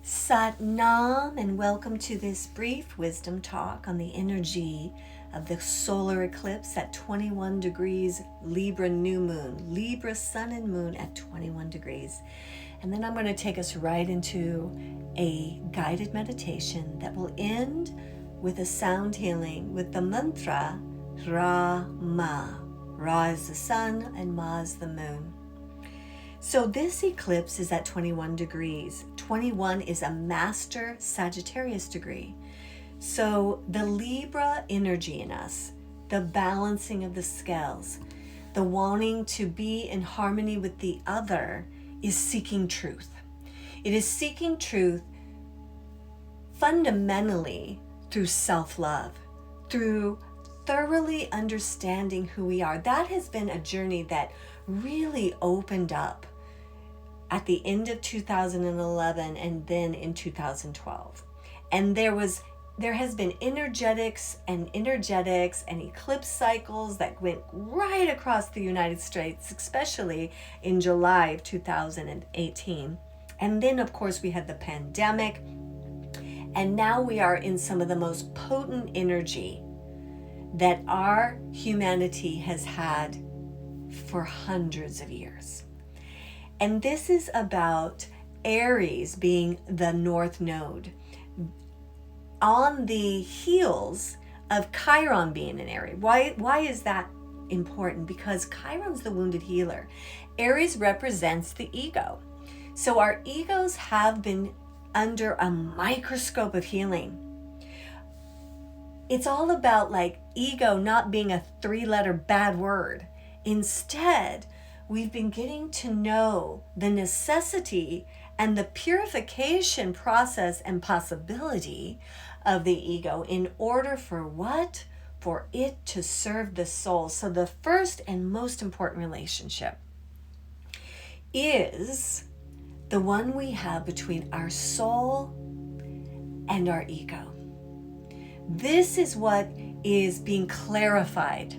Sat Nam, and welcome to this brief wisdom talk on the energy of the solar eclipse at 21 degrees Libra new moon, Libra sun and moon at 21 degrees. And then I'm going to take us right into a guided meditation that will end with a sound healing with the mantra Ra Ma. Ra is the sun and Ma is the moon. So this eclipse is at 21 degrees. 21 is a master Sagittarius degree. So the Libra energy in us, the balancing of the scales, the wanting to be in harmony with the other is seeking truth. It is seeking truth fundamentally through self-love, through thoroughly understanding who we are. That has been a journey that really opened up at the end of 2011 and then in 2012. And there has been energetics and eclipse cycles that went right across the United States, especially in July of 2018. And then of course we had the pandemic, and now we are in some of the most potent energy that our humanity has had for hundreds of years. And this is about Aries being the North Node on the heels of Chiron being an Aries. Why is that important? Because Chiron's the wounded healer. Aries represents the ego. So our egos have been under a microscope of healing. It's all about like ego not being a 3-letter bad word. Instead, we've been getting to know the necessity and the purification process and possibility of the ego in order for what? For it to serve the soul. So the first and most important relationship is the one we have between our soul and our ego. This is what is being clarified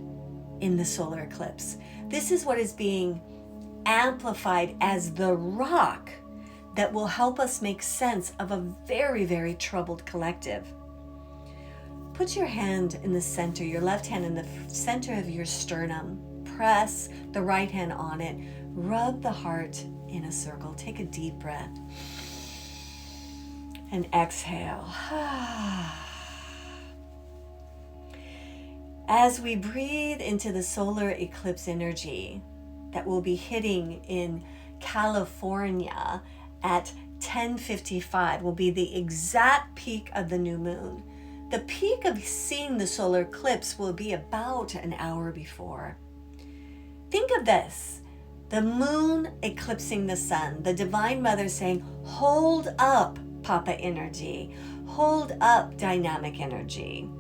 in the solar eclipse. This is what is being amplified as the rock that will help us make sense of a very, very troubled collective. Put your hand in the center, your left hand in the center of your sternum. Press the right hand on it. Rub the heart in a circle. Take a deep breath. And exhale. As we breathe into the solar eclipse energy that will be hitting in California at 10:55, will be the exact peak of the new moon. The peak of seeing the solar eclipse will be about an hour before. Think of this, the moon eclipsing the sun, the Divine Mother saying, hold up, Papa energy, hold up, dynamic energy.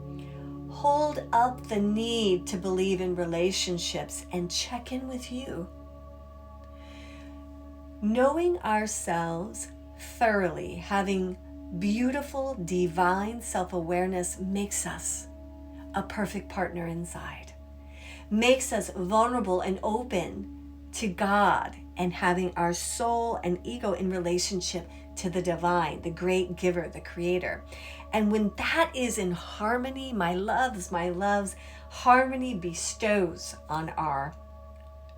Hold up the need to believe in relationships and check in with you. Knowing ourselves thoroughly, having beautiful, divine self-awareness makes us a perfect partner inside, makes us vulnerable and open to God and having our soul and ego in relationship to the divine, the great giver, the creator. And when that is in harmony, my loves, harmony bestows on our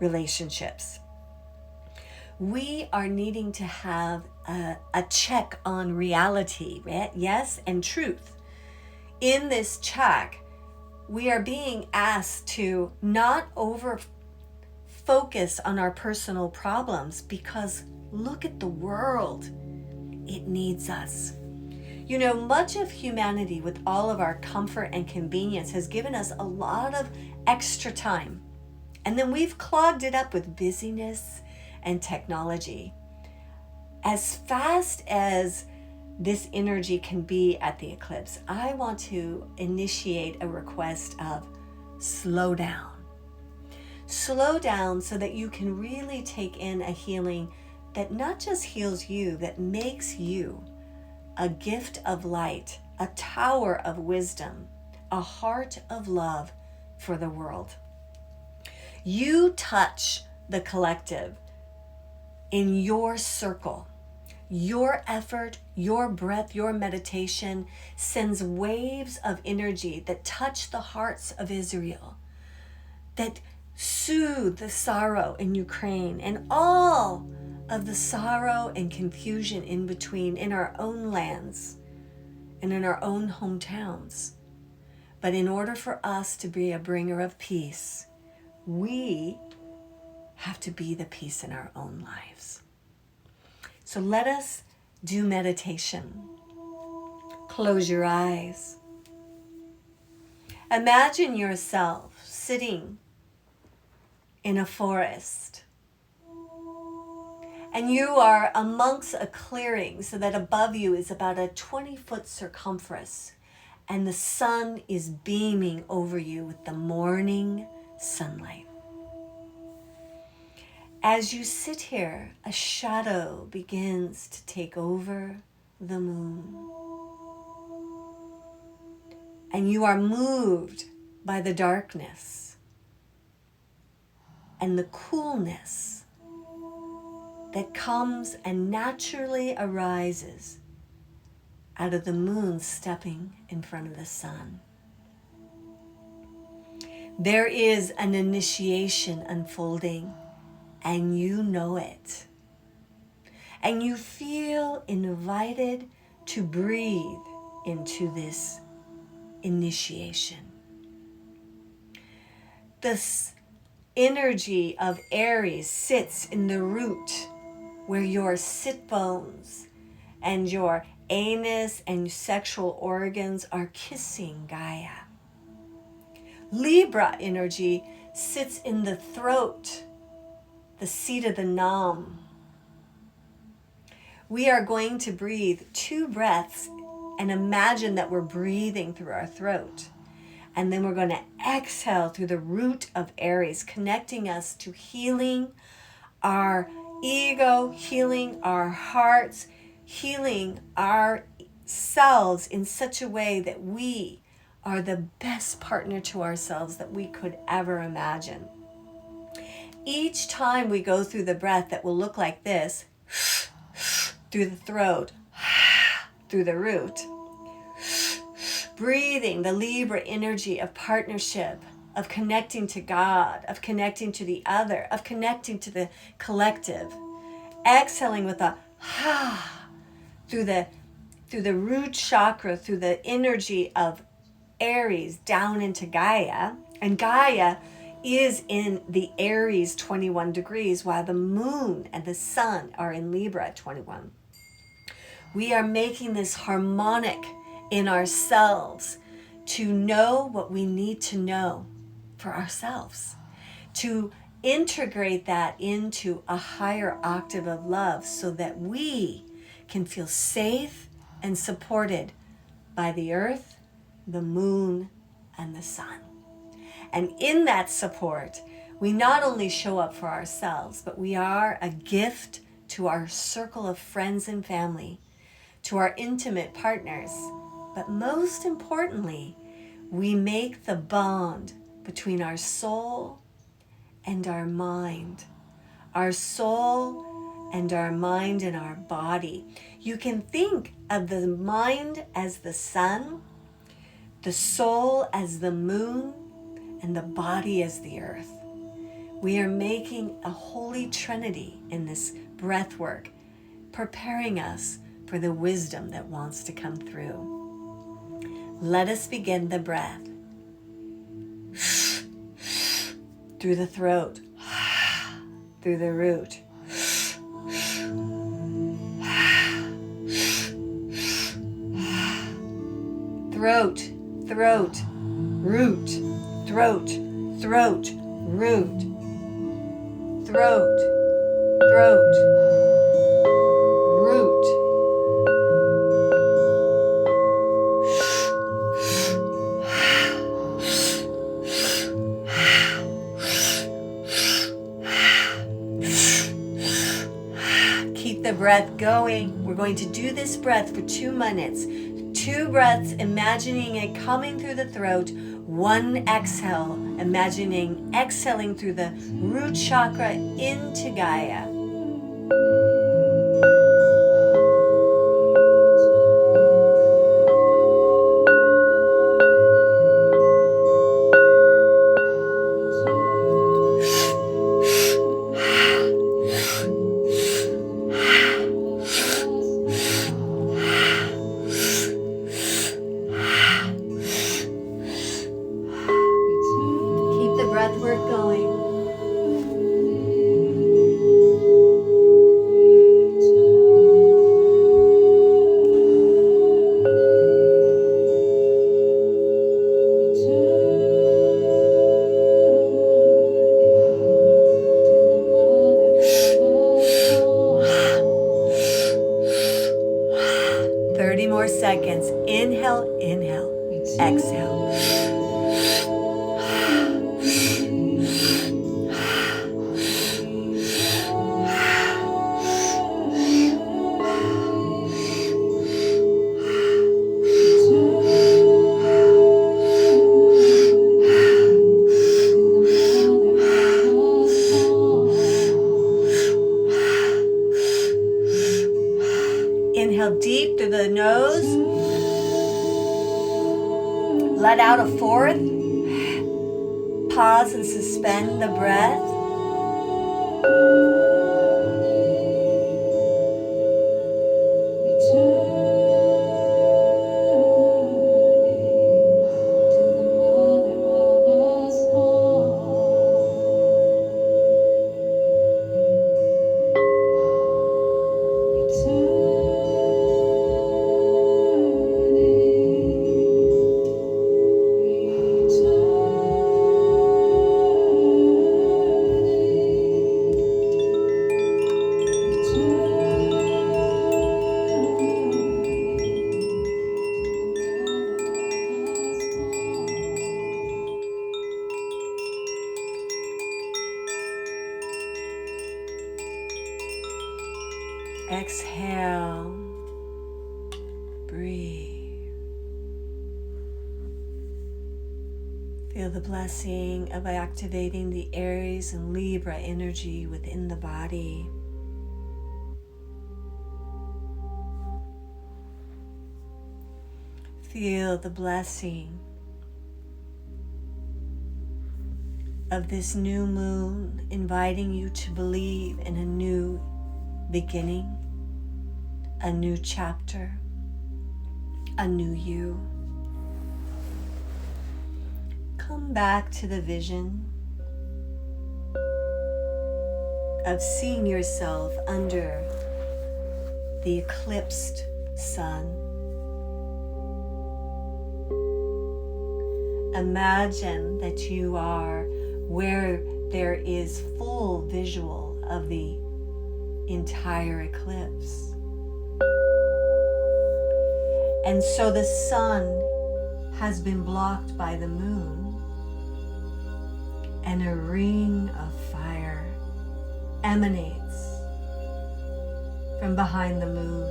relationships. We are needing to have a check on reality, right? Yes, and truth. In this check, we are being asked to not over focus on our personal problems, because look at the world. It needs us. You know, much of humanity, with all of our comfort and convenience, has given us a lot of extra time. And then we've clogged it up with busyness and technology. As fast as this energy can be at the eclipse, I want to initiate a request of slow down. Slow down so that you can really take in a healing that not just heals you, that makes you a gift of light, a tower of wisdom, a heart of love for the world. You touch the collective in your circle. your effort, your breath, your meditation sends waves of energy that touch the hearts of Israel, that soothe the sorrow in Ukraine and all of the sorrow and confusion in between in our own lands and in our own hometowns. But in order for us to be a bringer of peace, we have to be the peace in our own lives. So let us do meditation. Close your eyes. Imagine yourself sitting in a forest, and you are amongst a clearing so that above you is about a 20-foot circumference, and the sun is beaming over you with the morning sunlight. As you sit here, a shadow begins to take over the moon. And you are moved by the darkness and the coolness that comes and naturally arises out of the moon stepping in front of the sun. There is an initiation unfolding, and you know it. And you feel invited to breathe into this initiation. This energy of Aries sits in the root where your sit bones and your anus and sexual organs are kissing Gaia. Libra energy sits in the throat, the seat of the Nam. We are going to breathe 2 breaths and imagine that we're breathing through our throat. And then we're going to exhale through the root of Aries, connecting us to healing our ego, healing our hearts, healing our selves in such a way that we are the best partner to ourselves that we could ever imagine. Each time we go through the breath that will look like this, through the throat, through the root, breathing the Libra energy of partnership, of connecting to God, of connecting to the other, of connecting to the collective. Exhaling with a through the root chakra, through the energy of Aries down into Gaia. And Gaia is in the Aries 21 degrees, while the moon and the sun are in Libra at 21. We are making this harmonic in ourselves to know what we need to know for ourselves, to integrate that into a higher octave of love so that we can feel safe and supported by the earth, the moon, and the sun. And in that support, we not only show up for ourselves, but we are a gift to our circle of friends and family, to our intimate partners. But most importantly, we make the bond between our soul and our mind. Our soul and our mind and our body. You can think of the mind as the sun, the soul as the moon, and the body as the earth. We are making a holy trinity in this breath work, preparing us for the wisdom that wants to come through. Let us begin the breath. Through the throat, through the root. Throat, throat, root, throat, throat, root, throat, throat, root. Keep the breath going. We're going to do this breath for 2 minutes. 2 breaths, imagining it coming through the throat. 1 exhale, imagining exhaling through the root chakra into Gaia. more seconds. Inhale, inhale, exhale. Inhale deep through the nose. Let out a fourth. Pause and suspend the breath. Exhale. Breathe. Feel the blessing of activating the Aries and Libra energy within the body. Feel the blessing of this new moon inviting you to believe in a new beginning, a new chapter, a new you. Come back to the vision of seeing yourself under the eclipsed sun. Imagine that you are where there is full visual of the entire eclipse. And so the sun has been blocked by the moon, and a ring of fire emanates from behind the moon.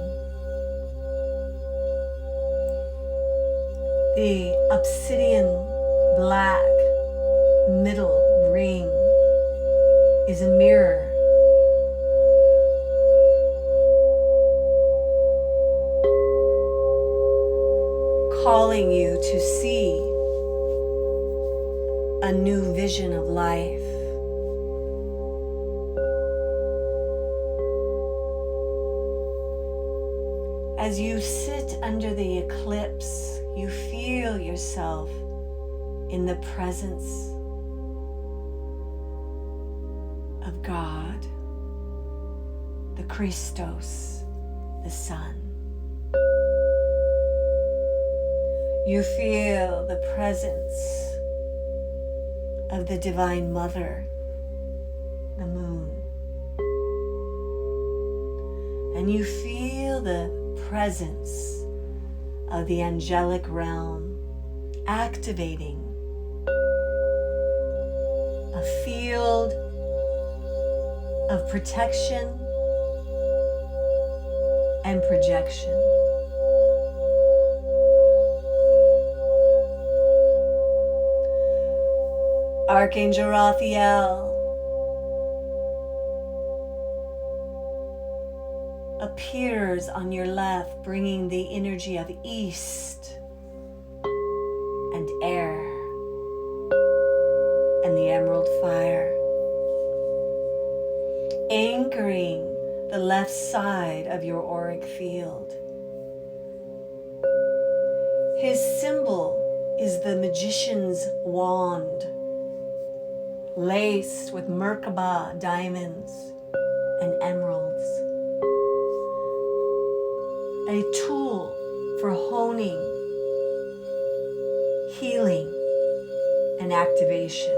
The obsidian black middle ring is a mirror calling you to see a new vision of life. As you sit under the eclipse, you feel yourself in the presence of God, the Christos, the Sun. You feel the presence of the Divine Mother, the Moon. And you feel the presence of the angelic realm activating a field of protection and projection. Archangel Raphael appears on your left, bringing the energy of east and air and the emerald fire, anchoring the left side of your auric field. His symbol is the magician's wand, laced with Merkaba diamonds and emeralds. A tool for honing, healing, and activation.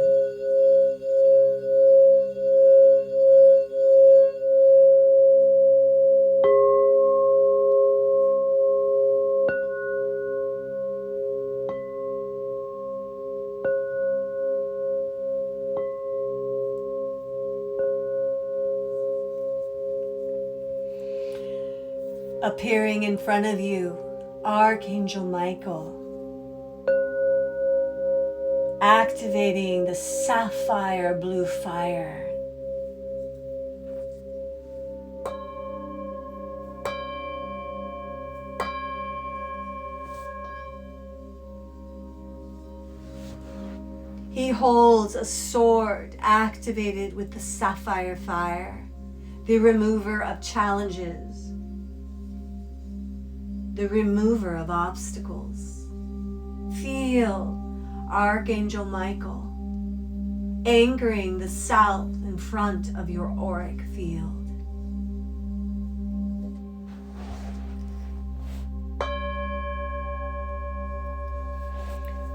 Appearing in front of you, Archangel Michael, activating the sapphire blue fire. He holds a sword activated with the sapphire fire, the remover of challenges, the remover of obstacles. Feel Archangel Michael anchoring the south in front of your auric field.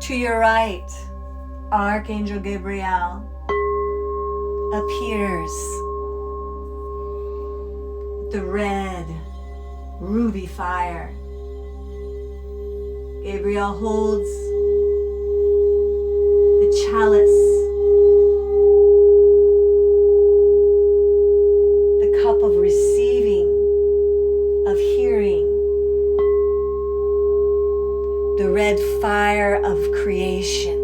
To your right, Archangel Gabriel appears. The red ruby fire. Gabriel holds the chalice, the cup of receiving, of hearing, the red fire of creation,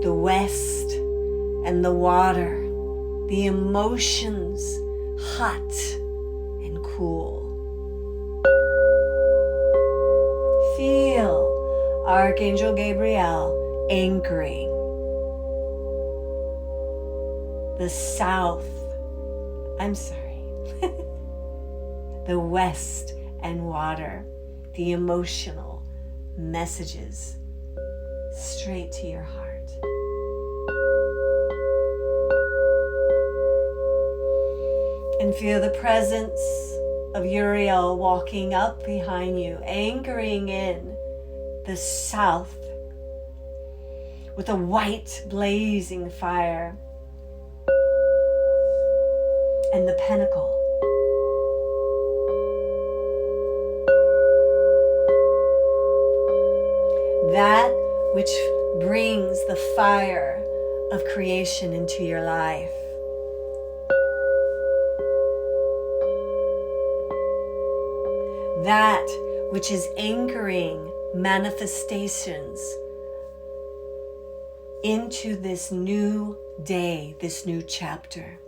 the west and the water, the emotions hot and cool. Feel Archangel Gabriel anchoring the south, the west and water, the emotional messages straight to your heart. And feel the presence of Uriel walking up behind you, anchoring in the south with a white blazing fire and the pentacle. That which brings the fire of creation into your life. That which is anchoring manifestations into this new day, this new chapter.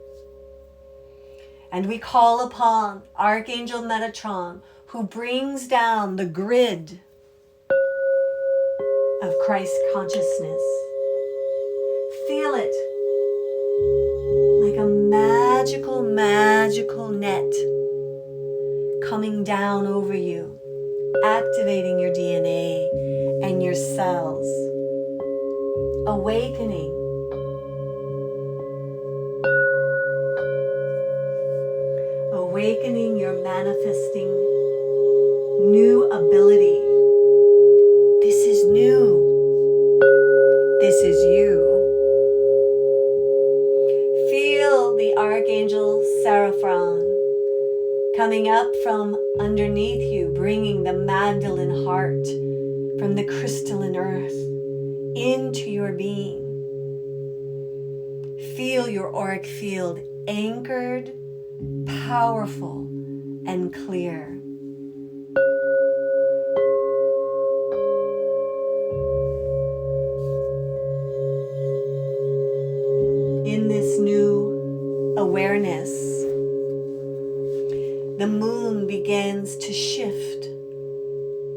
And we call upon Archangel Metatron, who brings down the grid of Christ consciousness. Feel it like a magical, magical net coming down over you, activating your DNA and your cells, awakening, awakening your manifesting new ability. This is new. This is you. Feel the Archangel Seraphon coming up from underneath you, bringing the Magdalene heart from the crystalline earth into your being. Feel your auric field anchored, powerful, and clear. In this new awareness, the moon begins to shift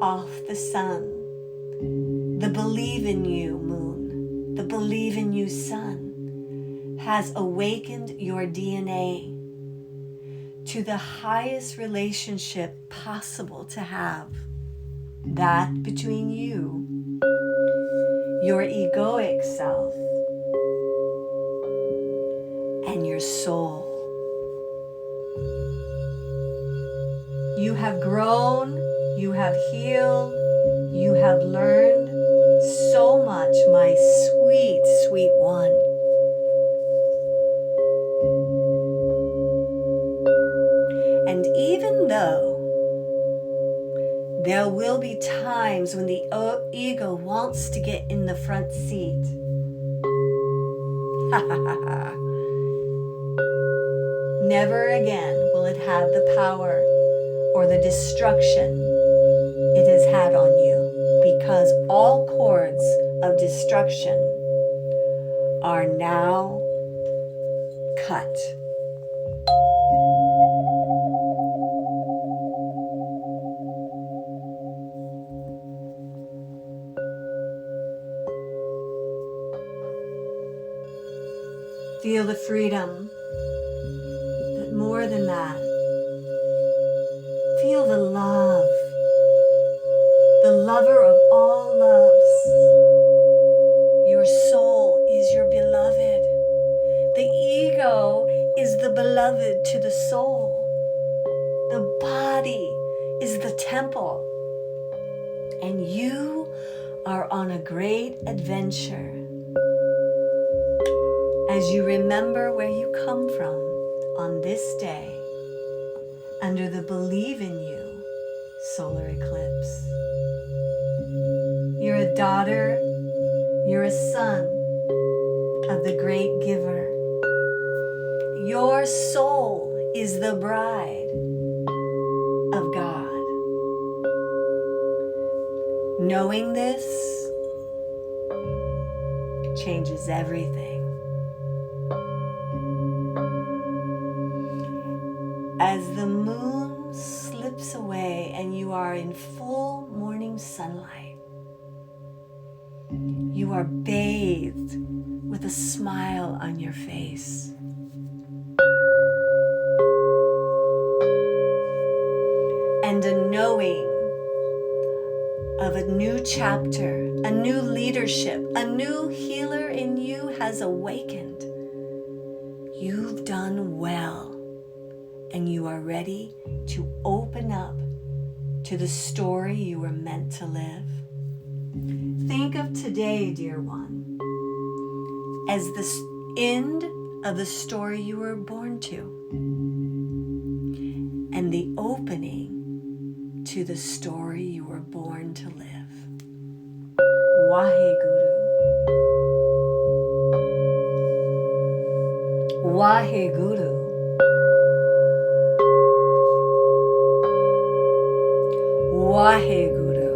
off the sun. The believe in you moon, the believe in you sun, has awakened your DNA to the highest relationship possible to have. That between you, your egoic self, and your soul. You have grown, you have healed, you have learned so much, my sweet, sweet one. And even though there will be times when the ego wants to get in the front seat, never again will will it have the power or the destruction it has had on you, because all cords of destruction are now cut. Feel the freedom, but more than that, feel the love, the lover of all loves. Your soul is your beloved. The ego is the beloved to the soul. The body is the temple. And you are on a great adventure as you remember where you come from on this day under the Believe in You solar eclipse. You're a daughter, you're a son of the great giver. Your soul is the bride of God. Knowing this changes everything. As the moon slips away and you are in full morning sunlight, you are bathed with a smile on your face. And a knowing of a new chapter, a new leadership, a new healer in you has awakened. You've done well, and you are ready to open up to the story you were meant to live. Think of today, dear one, as the end of the story you were born to, and the opening to the story you were born to live. Waheguru. Waheguru. Waheguru.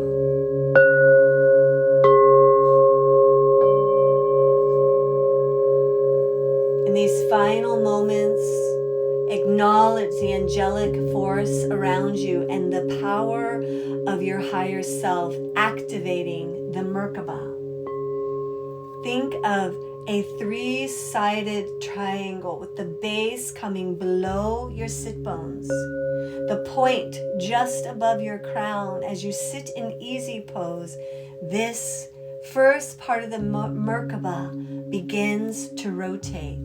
In these final moments, acknowledge the angelic force around you and the power of your higher self activating the Merkaba. Think of a three-sided triangle with the base coming below your sit bones, the point just above your crown as you sit in easy pose. This first part of the Merkaba begins to rotate.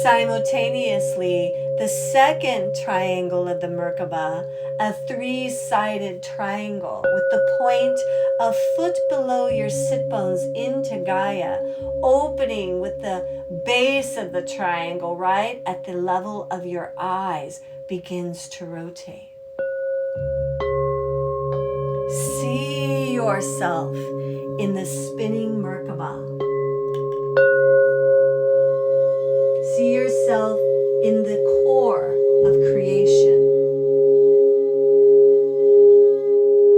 Simultaneously, the second triangle of the Merkaba, a three-sided triangle with the point a foot below your sit bones into Gaia, opening with the base of the triangle right at the level of your eyes, begins to rotate. See yourself in the spinning Merkaba. See yourself in the core of creation,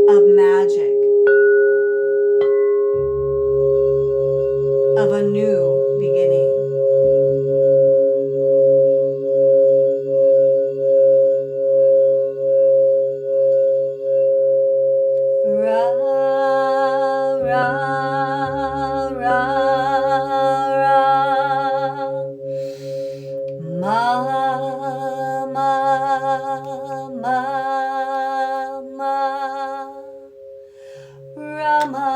of magic, of a new beginning. Ra, ra, ra, ra. Ma, ma, ma, ma. Rama,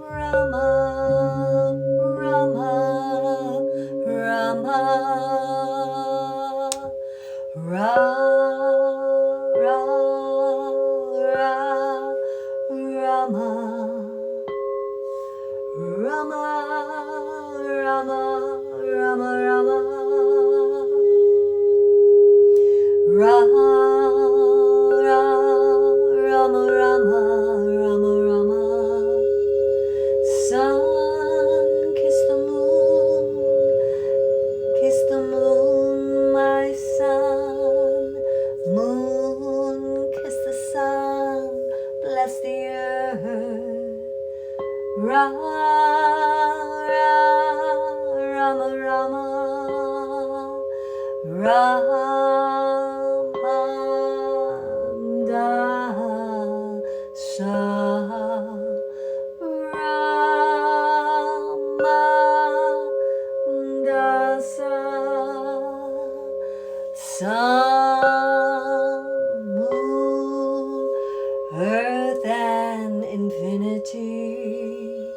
Rama, Rama, Rama. Ra, ra, ra, Rama. Rama, Rama, Rama, Rama. Ra, ra, Rama, Rama, Rama, Rama. Sun, kiss the moon Sun, moon, earth and infinity.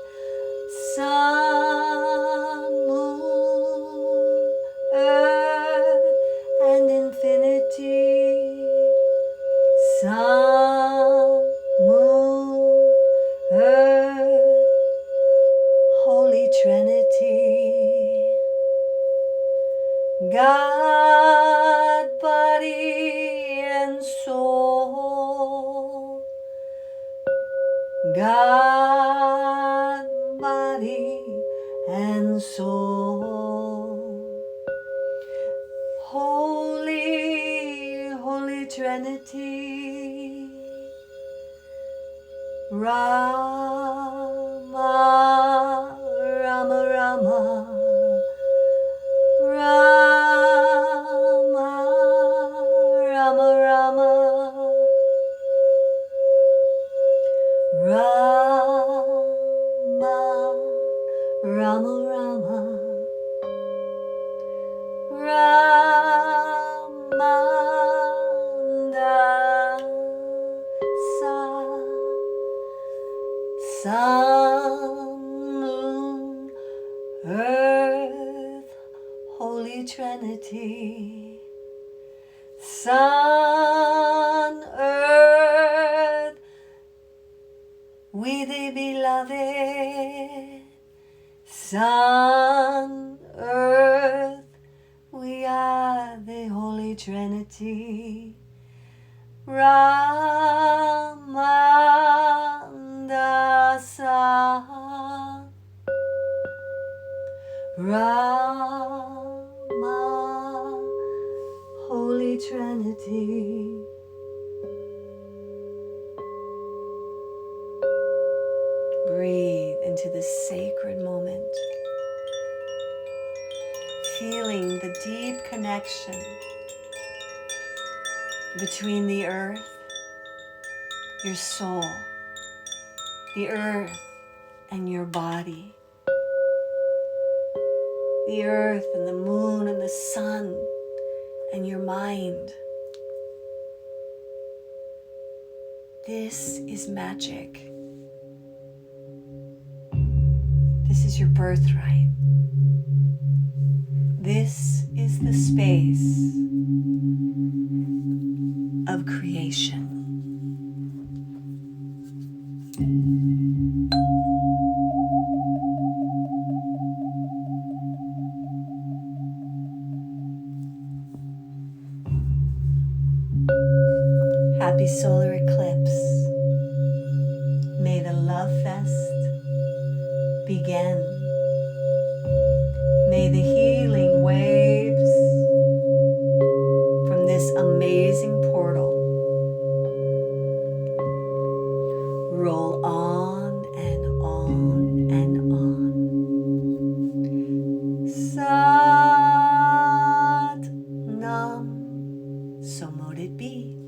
Sun, moon, earth and infinity. Sun, moon, earth, Holy Trinity. God, body and soul. God, body and soul. Holy, Holy Trinity. Rama, Rama, Rama. Rama, Rama, Rama. Rama, Rama, Rama. Ramandasa. Sun, moon, earth, Holy Trinity. Sun, earth, we the beloved. Sun, earth, we are the Holy Trinity. Ramandasa. Rama, Holy Trinity. Breathe into this sacred moment, feeling the deep connection between the earth, your soul, the earth and your body, the earth and the moon and the sun and your mind. This is magic. This is your birthright. This is the space of creation. Happy solar eclipse. May the love fest begin. May the healing waves from this amazing portal roll on and on and on. Sat Nam, so mote it be.